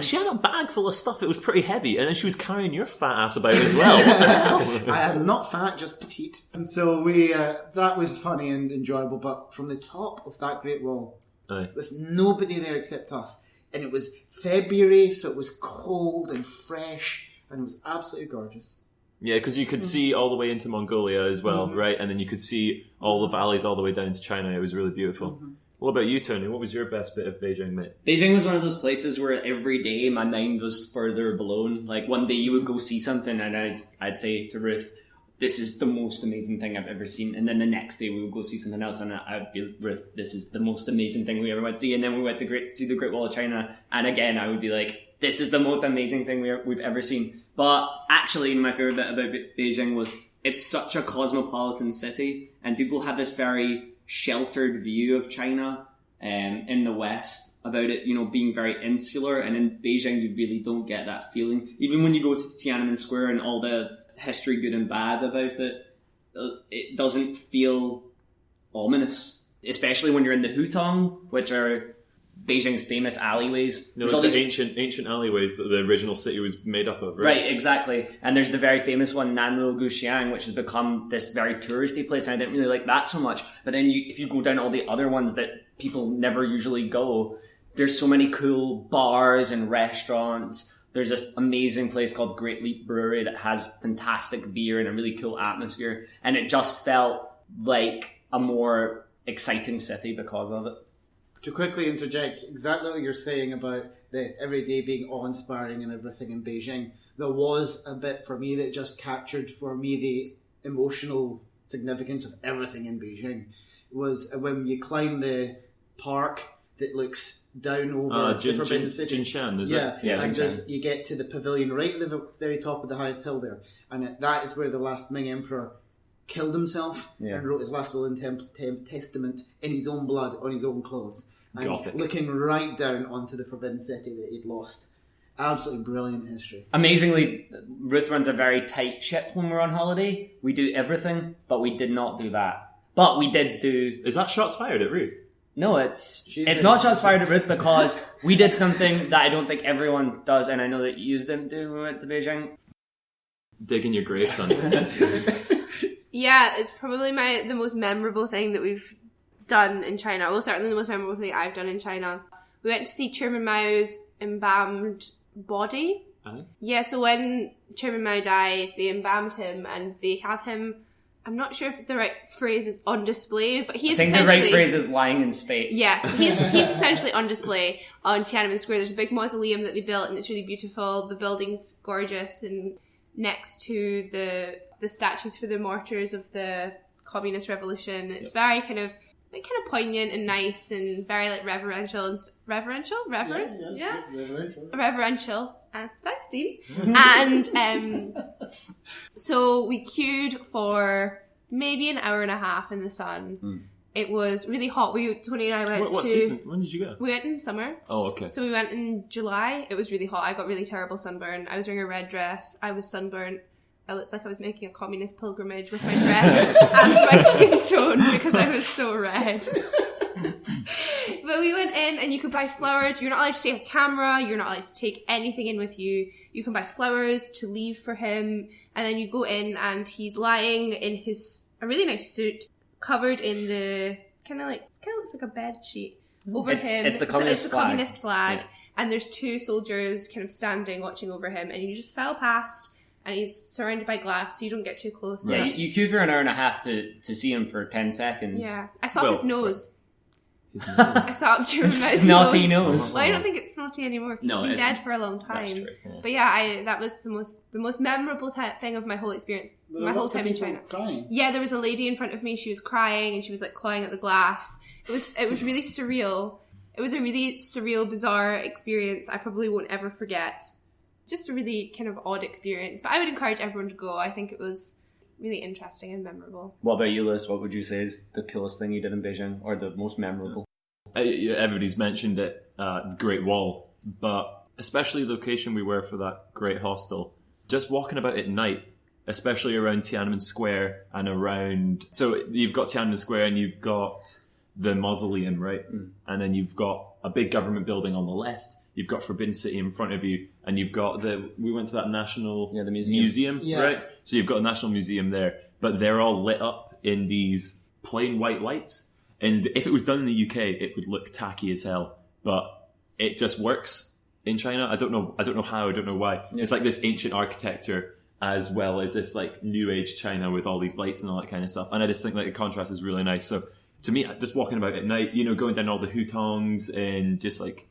She had a bag full of stuff. It was pretty heavy, and then she was carrying your fat ass about as well. What the hell? I am not fat, just petite. And so that was funny and enjoyable, but from the top of that Great Wall, with nobody there except us, and it was February, so it was cold and fresh, and it was absolutely gorgeous. Yeah, because you could see all the way into Mongolia as well, right? And then you could see all the valleys all the way down to China. It was really beautiful. What about you, Tony? What was your best bit of Beijing, mate? Beijing was one of those places where every day my mind was further blown. Like one day you would go see something and I'd say to Ruth, this is the most amazing thing I've ever seen. And then the next day we would go see something else and I'd be, Ruth, this is the most amazing thing we ever went to see. And then we went to see the Great Wall of China. And again, I would be like, this is the most amazing thing we've ever seen. But actually, my favorite bit about Beijing was it's such a cosmopolitan city and people have this very sheltered view of China in the West about it, being very insular, and in Beijing you really don't get that feeling. Even when you go to Tiananmen Square and all the history, good and bad about it, it doesn't feel ominous, especially when you're in the Hutong, which are Beijing's famous alleyways. No, it's the ancient alleyways that the original city was made up of, right? Right, exactly. And there's the very famous one, Nanlu Guxiang, which has become this very touristy place, and I didn't really like that so much. But then if you go down all the other ones that people never usually go, there's so many cool bars and restaurants. There's this amazing place called Great Leap Brewery that has fantastic beer and a really cool atmosphere. And it just felt like a more exciting city because of it. To quickly interject, exactly what you're saying about the everyday being awe-inspiring and everything in Beijing, there was a bit for me that just captured for me the emotional significance of everything in Beijing. Was when you climb the park that looks down over the Forbidden City. Jinshan, is yeah, it? Yeah, and Jinshan. you get to the pavilion right at the very top of the highest hill there. And that is where the last Ming Emperor killed himself and wrote his last will and testament in his own blood on his own clothes. And Gothic. looking right down onto the Forbidden City that he'd lost. Absolutely brilliant history. Amazingly, Ruth runs a very tight ship when we're on holiday. We do everything, but we did not do that. But we did do... Is that shots fired at Ruth? No, it's not shots fired at Ruth because we did something that I don't think everyone does, and I know that you didn't do when we went to Beijing. Dig in your grave, son. Yeah, it's probably the most memorable thing that we've done in China. Well, certainly the most memorable thing I've done in China. We went to see Chairman Mao's embalmed body. Yeah, so when Chairman Mao died, they embalmed him and they have him, I'm not sure if the right phrase is on display, but he's essentially... I think the right phrase is lying in state. Yeah, he's essentially on display on Tiananmen Square. There's a big mausoleum that they built and it's really beautiful. The building's gorgeous, and next to the statues for the martyrs of the Communist Revolution. It's very kind of poignant and nice and very reverential. Reverential. Thanks, Dean. And so we queued for maybe an hour and a half in the sun. It was really hot. Tony and I went What season? When did you go? We went in summer. Oh, okay. So we went in July. It was really hot. I got really terrible sunburn. I was wearing a red dress. I was sunburnt. I looked like I was making a communist pilgrimage with my dress and my skin tone because I was so red. But we went in and you could buy flowers. You're not allowed to take a camera. You're not allowed to take anything in with you. You can buy flowers to leave for him. And then you go in and he's lying in a really nice suit, covered in the it kind of looks like a bed sheet over him. It's the communist flag. Communist flag. Yeah. And there's two soldiers kind of standing, watching over him. And you just fell past. And he's surrounded by glass, so you don't get too close. Yeah, you queued for an hour and a half to see him for 10 seconds. Yeah. I saw his nose. His nose. I saw him during my snotty nose. Well, I don't think it's snotty anymore. He's been dead for a long time. That's true. Yeah. But yeah, that was the most memorable thing of my whole experience. My whole time in China. Crying. Yeah, there was a lady in front of me. She was crying and she was like clawing at the glass. It was really surreal. It was a really surreal, bizarre experience. I probably won't ever forget. Just a really kind of odd experience, but I would encourage everyone to go. I think it was really interesting and memorable. What about you, Liz? What would you say is the coolest thing you did in Beijing, or the most memorable? Everybody's mentioned it, the Great Wall, but especially the location we were for that great hostel. Just walking about at night, especially around Tiananmen Square and around... So you've got Tiananmen Square and you've got the mausoleum, right? And then you've got a big government building on the left. You've got Forbidden City in front of you, and you've got we went to that national the museum, right? So you've got a national museum there, but they're all lit up in these plain white lights. And if it was done in the UK, it would look tacky as hell, but it just works in China. I don't know how, I don't know why. It's like this ancient architecture as well as this like new age China with all these lights and all that kind of stuff. And I just think like the contrast is really nice. So to me, just walking about at night, going down all the hutongs and just like,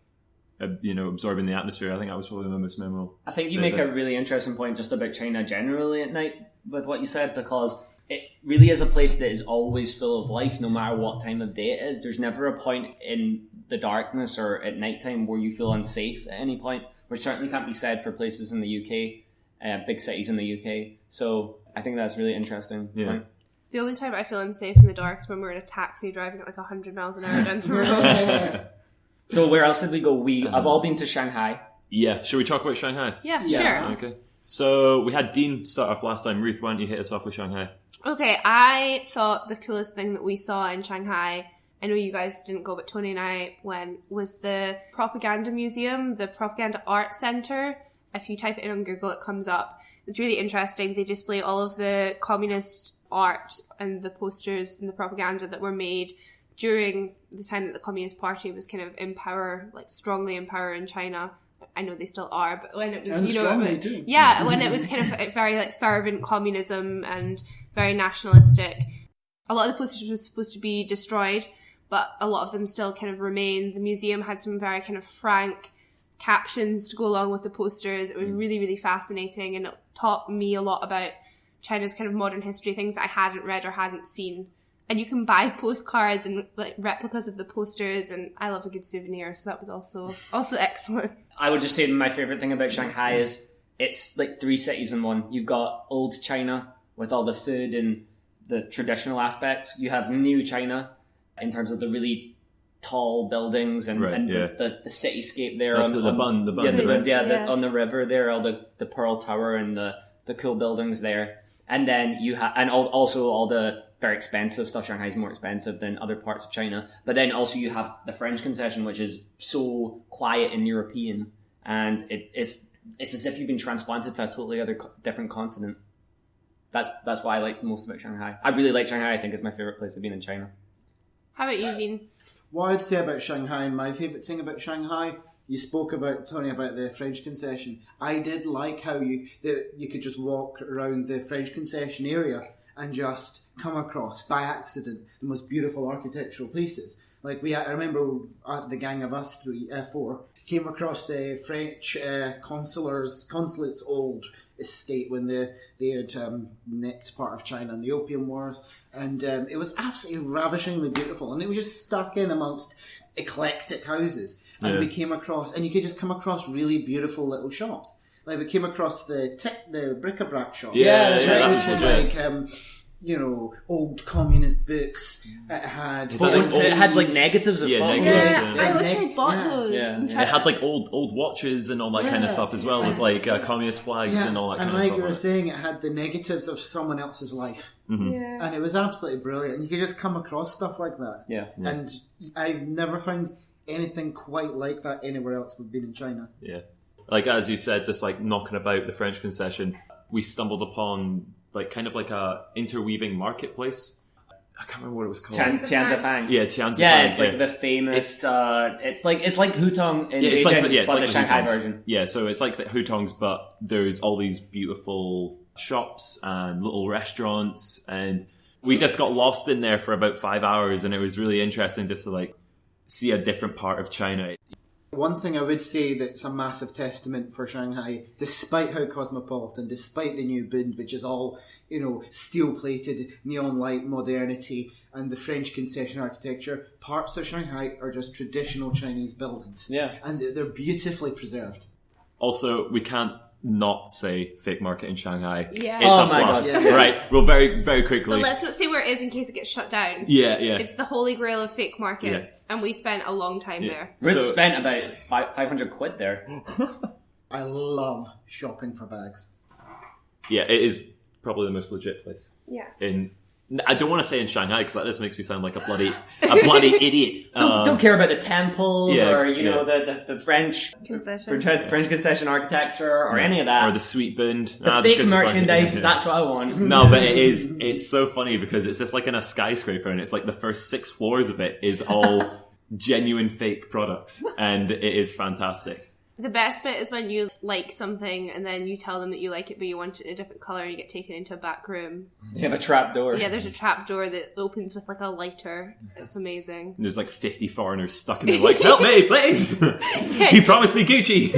absorbing the atmosphere, I think that was probably the most memorable. I think you make a really interesting point just about China generally at night with what you said, because it really is a place that is always full of life no matter what time of day it is. There's never a point in the darkness or at nighttime where you feel unsafe at any point, which certainly can't be said for places in the UK, big cities in the UK. So I think that's really interesting. Yeah. The only time I feel unsafe in the dark is when we're in a taxi driving at like 100 miles an hour down the road. So where else did we go? I've all been to Shanghai. Yeah. Should we talk about Shanghai? Yeah, sure. Okay. So we had Dean start off last time. Ruth, why don't you hit us off with Shanghai? Okay, I thought the coolest thing that we saw in Shanghai, I know you guys didn't go, but Tony and I went, was the Propaganda Museum, the Propaganda Art Centre. If you type it in on Google, it comes up. It's really interesting. They display all of the communist art and the posters and the propaganda that were made during the time that the Communist Party was kind of in power, like strongly in power in China. I know they still are, but when it was, when it was kind of very like fervent communism and very nationalistic, a lot of the posters were supposed to be destroyed, but a lot of them still kind of remain. The museum had some very kind of frank captions to go along with the posters. It was really, really fascinating, and it taught me a lot about China's kind of modern history, things that I hadn't read or hadn't seen. And you can buy postcards and like replicas of the posters, and I love a good souvenir, so that was also excellent. I would just say my favourite thing about Shanghai is it's like 3 cities in one. You've got old China with all the food and the traditional aspects. You have new China in terms of the really tall buildings and the cityscape there. That's the Bund. On the river there, all the Pearl Tower and the cool buildings there. And then you have, and also all the very expensive stuff. Shanghai is more expensive than other parts of China. But then also you have the French concession, which is so quiet and European, and it's as if you've been transplanted to a totally different continent. That's why I liked most about Shanghai. I really like Shanghai. I think it's my favorite place I've been in China. How about you, Jean? What I'd say about Shanghai, and my favourite thing about Shanghai, you spoke about, Tony, about the French concession. I did like how you could just walk around the French concession area and just come across, by accident, the most beautiful architectural pieces. Like I remember the gang of us 4 came across the French consulate's old estate when they had nicked part of China in the Opium Wars, and it was absolutely ravishingly beautiful, and it was just stuck in amongst eclectic houses, and we came across, and you could just come across really beautiful little shops. Like we came across the bric-a-brac shop, which was like old communist books. It had like negatives of photos. I wish I bought those. It had like old watches and all that kind of stuff as well, with like communist flags and all that kind of stuff. And like you were saying, it had the negatives of someone else's life. Mm-hmm. And it was absolutely brilliant. And you could just come across stuff like that. Yeah. And I've never found anything quite like that anywhere else we've been in China. Yeah. Like, as you said, just like knocking about the French concession, we stumbled upon like kind of like a interweaving marketplace. I can't remember what it was called. Tianzifang. Yeah, Tianzifang. Yeah, it's like the famous. It's like Hutong in Beijing, but the Shanghai version. Yeah, so it's like the Hutongs, but there's all these beautiful shops and little restaurants, and we just got lost in there for about 5 hours, and it was really interesting just to like see a different part of China. One thing I would say that's a massive testament for Shanghai, despite how cosmopolitan, despite the new Bund, which is all, steel-plated, neon light modernity, and the French concession architecture, parts of Shanghai are just traditional Chinese buildings. Yeah. And they're beautifully preserved. Also, we can't not say fake market in Shanghai. Yeah. It's oh a my plus. God. Yeah. Right, well, very, very quickly. But let's not say where it is in case it gets shut down. Yeah. It's the holy grail of fake markets, and we spent a long time there. Ruth spent about 500 quid there. I love shopping for bags. Yeah, it is probably the most legit place. Yeah. I don't want to say in Shanghai because that just makes me sound like a bloody idiot. Don't care about the temples or the French concession, French concession architecture or any of that, or the sweet Bund. The fake merchandise. That's what I want. No, but it's so funny because it's just like in a skyscraper, and it's like the first 6 floors of it is all genuine fake products, and it is fantastic. The best bit is when you like something and then you tell them that you like it but you want it in a different colour and you get taken into a back room. You have a trap door. Yeah, there's a trap door that opens with like a lighter. It's amazing. And there's like 50 foreigners stuck in there like, help me, please! You promised me Gucci!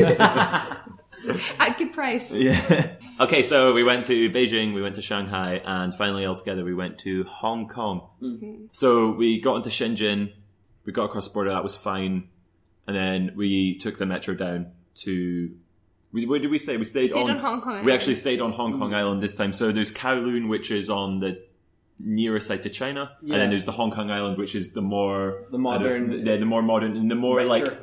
At good price. Yeah. Okay, so we went to Beijing, we went to Shanghai, and finally altogether we went to Hong Kong. Mm-hmm. So we got into Shenzhen, we got across the border, that was fine. And then we took the metro down to... Where did we stay? We stayed on Hong Kong Island. We actually stayed on Hong Kong Island this time. So there's Kowloon, which is on the nearer side to China. Yeah. And then there's the Hong Kong Island, which is the more... The modern... The more modern and the more richer.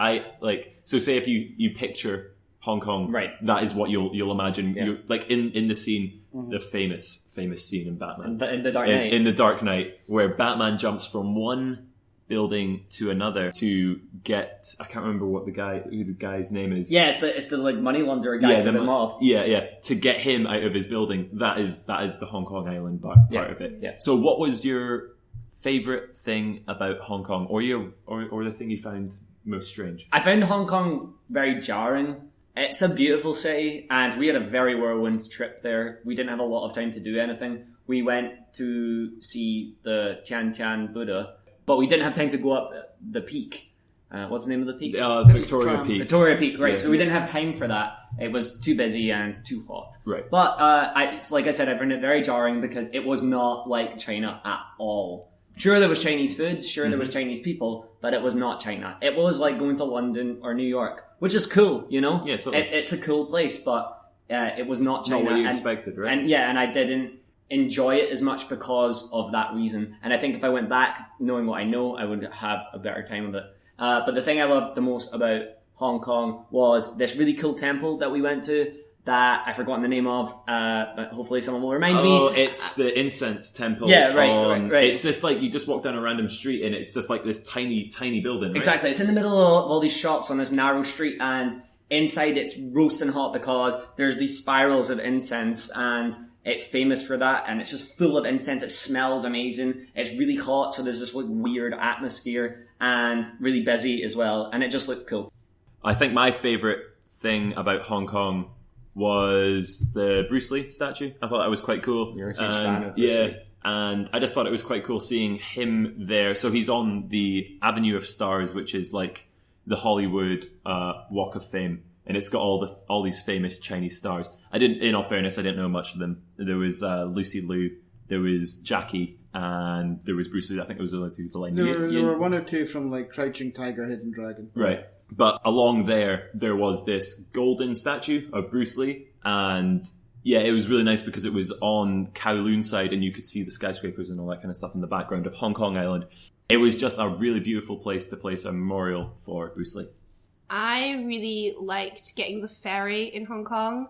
So say if you picture Hong Kong, right, that is what you'll imagine. Yeah. Like in the scene, the famous scene in Batman. In the Dark Knight. In the Dark Knight, where Batman jumps from one building to another to get, I can't remember who the guy's name is. Yeah, it's the like money launderer guy for the mob. Yeah. To get him out of his building, that is the Hong Kong Island part of it. Yeah. So what was your favourite thing about Hong Kong, or the thing you found most strange? I found Hong Kong very jarring. It's a beautiful city, and we had a very whirlwind trip there. We didn't have a lot of time to do anything. We went to see the Tian Tian Buddha, but we didn't have time to go up the peak. What's the name of the peak? Victoria Peak. Victoria Peak, right. Yeah. So we didn't have time for that. It was too busy and too hot. Right. But it's like I said, I found it very jarring because it was not like China at all. Sure, there was Chinese food. Sure, there was Chinese people. But it was not China. It was like going to London or New York, which is cool, you know? Yeah, totally. It's a cool place, but it was not China. Not what you expected, right? And I didn't enjoy it as much because of that reason. And I think if I went back knowing what I know, I would have a better time of it. But the thing I loved the most about Hong Kong was this really cool temple that we went to that I've forgotten the name of, but hopefully someone will remind me. Oh, it's the incense temple. Yeah, right. It's just like, you just walk down a random street and it's just like this tiny, tiny building, right? Exactly. It's in the middle of all these shops on this narrow street, and inside it's roasting hot because there's these spirals of incense, and it's famous for that, and it's just full of incense. It smells amazing. It's really hot, so there's this like weird atmosphere, and really busy as well, and it just looked cool. I think my favourite thing about Hong Kong was the Bruce Lee statue. I thought that was quite cool. You're a huge fan of Bruce Lee. And I just thought it was quite cool seeing him there. So he's on the Avenue of Stars, which is like the Hollywood Walk of Fame, and it's got all these famous Chinese stars. In all fairness, I didn't know much of them. There was Lucy Liu, there was Jackie, and there was Bruce Lee. I think it was the only people I knew. There were one or two from like Crouching Tiger, Hidden Dragon. Right. But along there was this golden statue of BruceLee, and yeah, it was really nice because it was on Kowloon side, and you could see the skyscrapers and all that kind of stuff in the background of Hong Kong Island. It was just a really beautiful place to place a memorial for Bruce Lee. I really liked getting the ferry in Hong Kong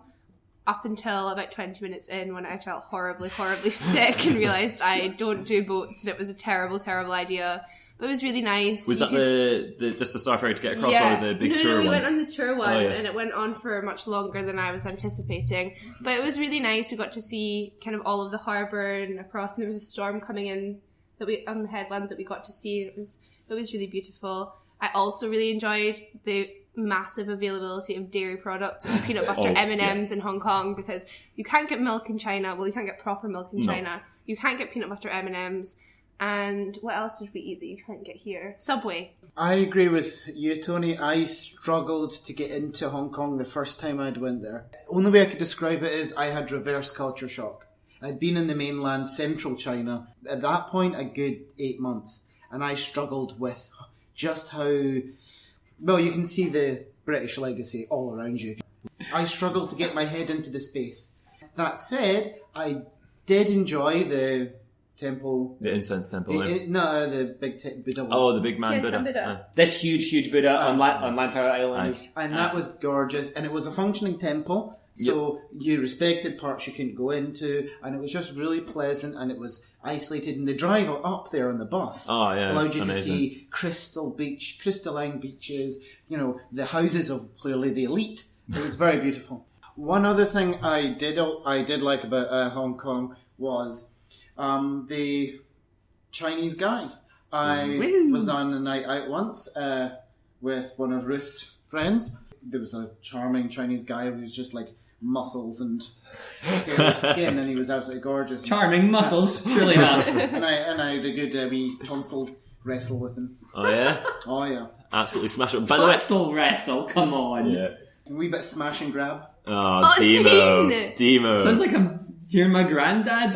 up until about 20 minutes in, when I felt horribly, horribly sick and realised I don't do boats, and it was a terrible, terrible idea. But it was really nice. Was that the just the Star Ferry to get across, or the big tour one? We went on the tour one, Oh, yeah. and it went on for much longer than I was anticipating. But it was really nice. We got to see kind of all of the harbour and across, and there was a storm coming in on the headland that we got to see. It was really beautiful. I also really enjoyed the massive availability of dairy products and peanut butter M&Ms in Hong Kong, because you can't get milk in China. Well, you can't get proper milk in China. You can't get peanut butter M&Ms. And what else did we eat that you can't get here? Subway. I agree with you, Tony. I struggled to get into Hong Kong the first time I'd went there. Only way I could describe it is I had reverse culture shock. I'd been in the mainland, central China, at that point a good 8 months. And I struggled with just how... Well, you can see the British legacy all around you. I struggled to get my head into the space. That said, I did enjoy the temple. The incense temple. No, the big Buddha one. Oh, the big man Tiantan Buddha. Buddha. This huge Buddha on Lantau Island. And that was gorgeous. And it was a functioning temple. So you respected parts you couldn't go into. And it was just really pleasant. And it was isolated. And the drive up there on the bus allowed you to see crystalline beaches. You know, the houses of clearly the elite. It was very beautiful. One other thing I did like about Hong Kong was the Chinese guys. I was on a night out once with one of Ruth's friends. There was a charming Chinese guy who was just like muscles and pale skin, and he was absolutely gorgeous. Charming muscles, surely not. and I had a good wee tonsil wrestle with him. Oh yeah? Oh yeah. Absolutely smash it. By the way, Tonsil wrestle, come on. yeah. A wee bit smash and grab. Oh, Demo. Demo. Sounds like I'm hearing my granddad.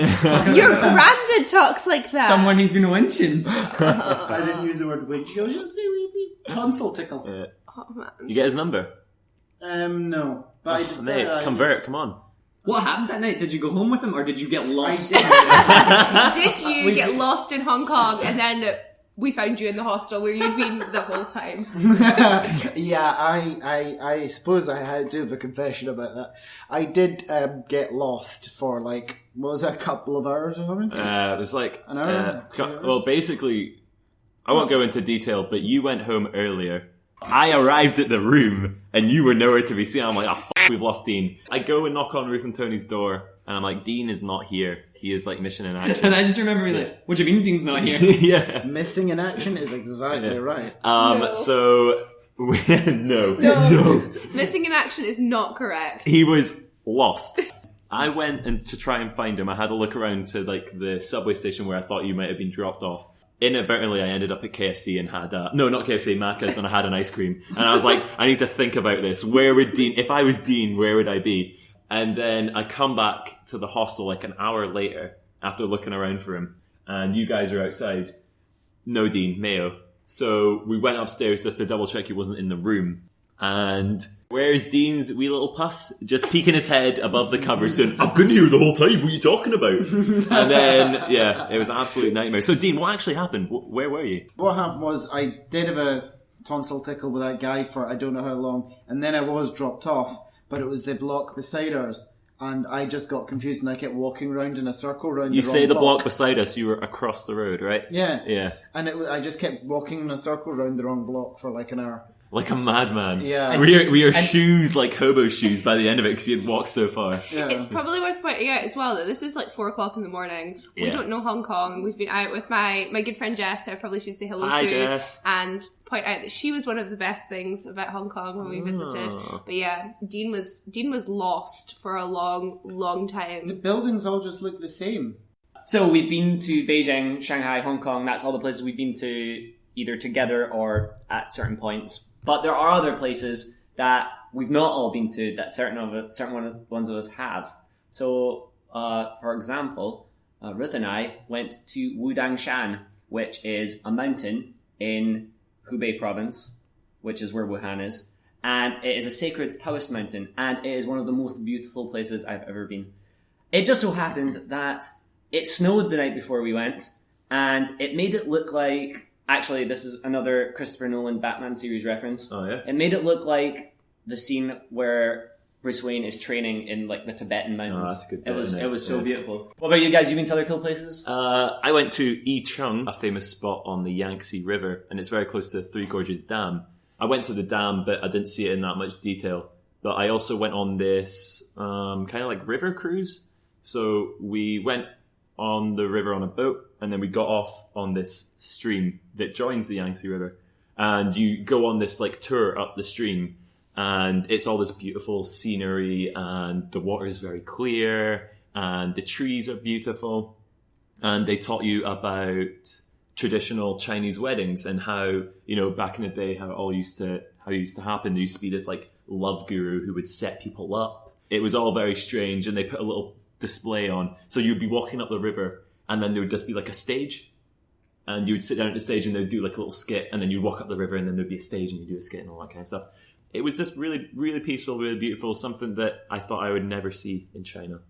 Your granddad talks like that. Someone he's been winching. I didn't use the word winch. I was just saying wee tonsil tickle. Yeah. Oh, man. You get his number? No. But I did, Mate, convert, come on. What happened that night? Did you go home with him, or did you get lost? Did you get lost in Hong Kong and then we found you in the hostel where you'd been the whole time? Yeah, I suppose I had to have a confession about that. I did get lost for like, what was it, a couple of hours or something? It was like... An hour? 2 hours? Well, basically, I won't go into detail, but you went home earlier. I arrived at the room, and you were nowhere to be seen. I'm like, we've lost Dean. I go and knock on Ruth and Tony's door, and I'm like, Dean is not here. He is like mission in action. And I just remember being like, what do you mean Dean's not here? Yeah. Missing in action is exactly right. No. So, no. Missing in action is not correct. He was lost. I went to try and find him. I had a look around to like the subway station where I thought you might have been dropped off. inadvertently I ended up at KFC and had no, not KFC, Macca's, and I had an ice cream. And I was like, I need to think about this. Where would Dean, if I was Dean, where would I be? And then I come back to the hostel like an hour later after looking around for him, and you guys are outside. No Dean, Mayo. So we went upstairs just to double check he wasn't in the room. And where's Dean's wee little puss? Just peeking his head above the covers saying, I've been here the whole time, what are you talking about? And then, yeah, it was an absolute nightmare. So Dean, what actually happened? Where were you? What happened was I did have a tonsil tickle with that guy for I don't know how long, and then I was dropped off, but it was the block beside ours. And I just got confused and I kept walking around in a circle around the You say wrong the block beside us, you were across the road, right? Yeah. Yeah. And I just kept walking in a circle around the wrong block for like an hour. Like a madman. Yeah. Were your shoes like hobo shoes by the end of it because you'd walked so far? Yeah. It's probably worth pointing out as well that this is like 4 o'clock in the morning. We Yeah. don't know Hong Kong. We've been out with my good friend Jess, who I probably should say hello Hi, to. Jess. And point out that she was one of the best things about Hong Kong when we visited. But yeah, Dean was lost for a long time. The buildings all just look the same. So we've been to Beijing, Shanghai, Hong Kong. That's all the places we've been to, either together or at certain points. But there are other places that we've not all been to that certain ones of us have. So, for example, Ruth and I went to Wudangshan, which is a mountain in Hubei province, which is where Wuhan is. And it is a sacred Taoist mountain, and it is one of the most beautiful places I've ever been. It just so happened that it snowed the night before we went, and it made it look like... Actually, this is another Christopher Nolan Batman series reference. Oh, yeah? It made it look like the scene where Bruce Wayne is training in like the Tibetan mountains. Oh, that's a good bit, It was so Yeah. beautiful. What about you guys? You been to other cool places? I went to Yicheng, a famous spot on the Yangtze River, and it's very close to Three Gorges Dam. I went to the dam, but I didn't see it in that much detail. But I also went on this kind of like river cruise. So we went on the river on a boat, and then we got off on this stream that joins the Yangtze River. And you go on this like tour up the stream, and it's all this beautiful scenery, and the water is very clear, and the trees are beautiful. And they taught you about traditional Chinese weddings and how, you know, back in the day, how it used to happen. There used to be this like love guru who would set people up. It was all very strange, and they put a little display on. So you'd be walking up the river, and then there would just be like a stage, and you would sit down at the stage and they'd do like a little skit, and then you'd walk up the river and then there'd be a stage and you'd do a skit and all that kind of stuff. It was just really, really peaceful, really beautiful, something that I thought I would never see in China.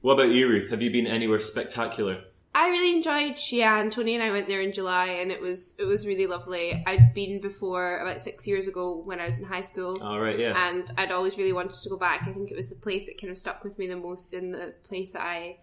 What about you, Ruth? Have you been anywhere spectacular? I really enjoyed Xi'an. Tony and I went there in July, and it was really lovely. I'd been before about 6 years ago when I was in high school. All right, yeah. And I'd always really wanted to go back. I think it was the place that kind of stuck with me the most, and the place that I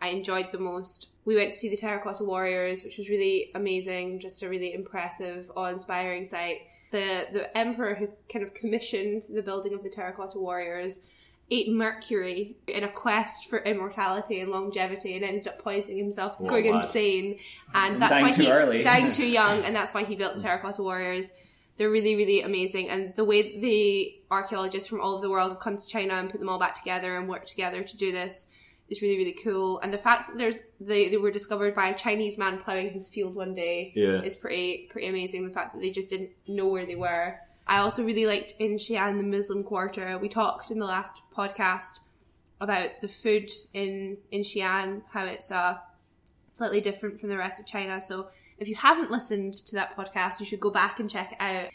enjoyed the most. We went to see the Terracotta Warriors, which was really amazing, just a really impressive, awe-inspiring sight. The emperor who kind of commissioned the building of the Terracotta Warriors ate mercury in a quest for immortality and longevity, and ended up poisoning himself, going insane. And that's dying why too early. dying too young, and that's why he built the Terracotta Warriors. They're really, really amazing. And the way the archaeologists from all over the world have come to China and put them all back together and worked together to do this is really, really cool. And the fact that they were discovered by a Chinese man ploughing his field one day is pretty amazing. The fact that they just didn't know where they were. I also really liked in Xi'an, the Muslim quarter. We talked in the last podcast about the food in Xi'an, how it's slightly different from the rest of China. So if you haven't listened to that podcast, you should go back and check it out.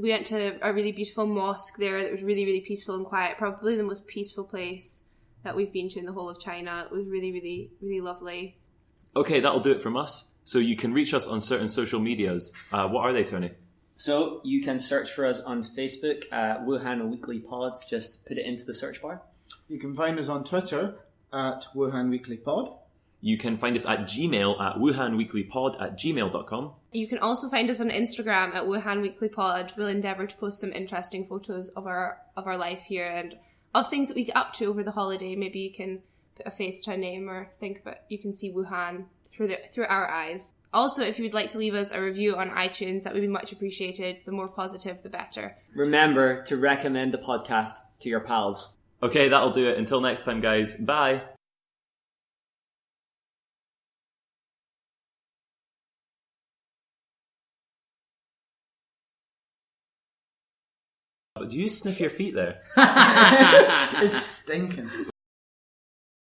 We went to a really beautiful mosque there that was really, really peaceful and quiet. Probably the most peaceful place that we've been to in the whole of China. It was really, really, really lovely. Okay, that'll do it from us. So you can reach us on certain social medias. What are they, Tony? So you can search for us on Facebook at Wuhan Weekly Pod. Just put it into the search bar. You can find us on Twitter at Wuhan Weekly Pod. You can find us at Gmail at wuhanweeklypod@gmail.com. You can also find us on Instagram at Wuhan Weekly Pod. We'll endeavour to post some interesting photos of our life here and of things that we get up to over the holiday. Maybe you can put a face to a name or think about, you can see Wuhan through our eyes. Also, if you would like to leave us a review on iTunes, that would be much appreciated. The more positive, the better. Remember to recommend the podcast to your pals. Okay, that'll do it. Until next time, guys. Bye. Do you sniff your feet there? It's stinking.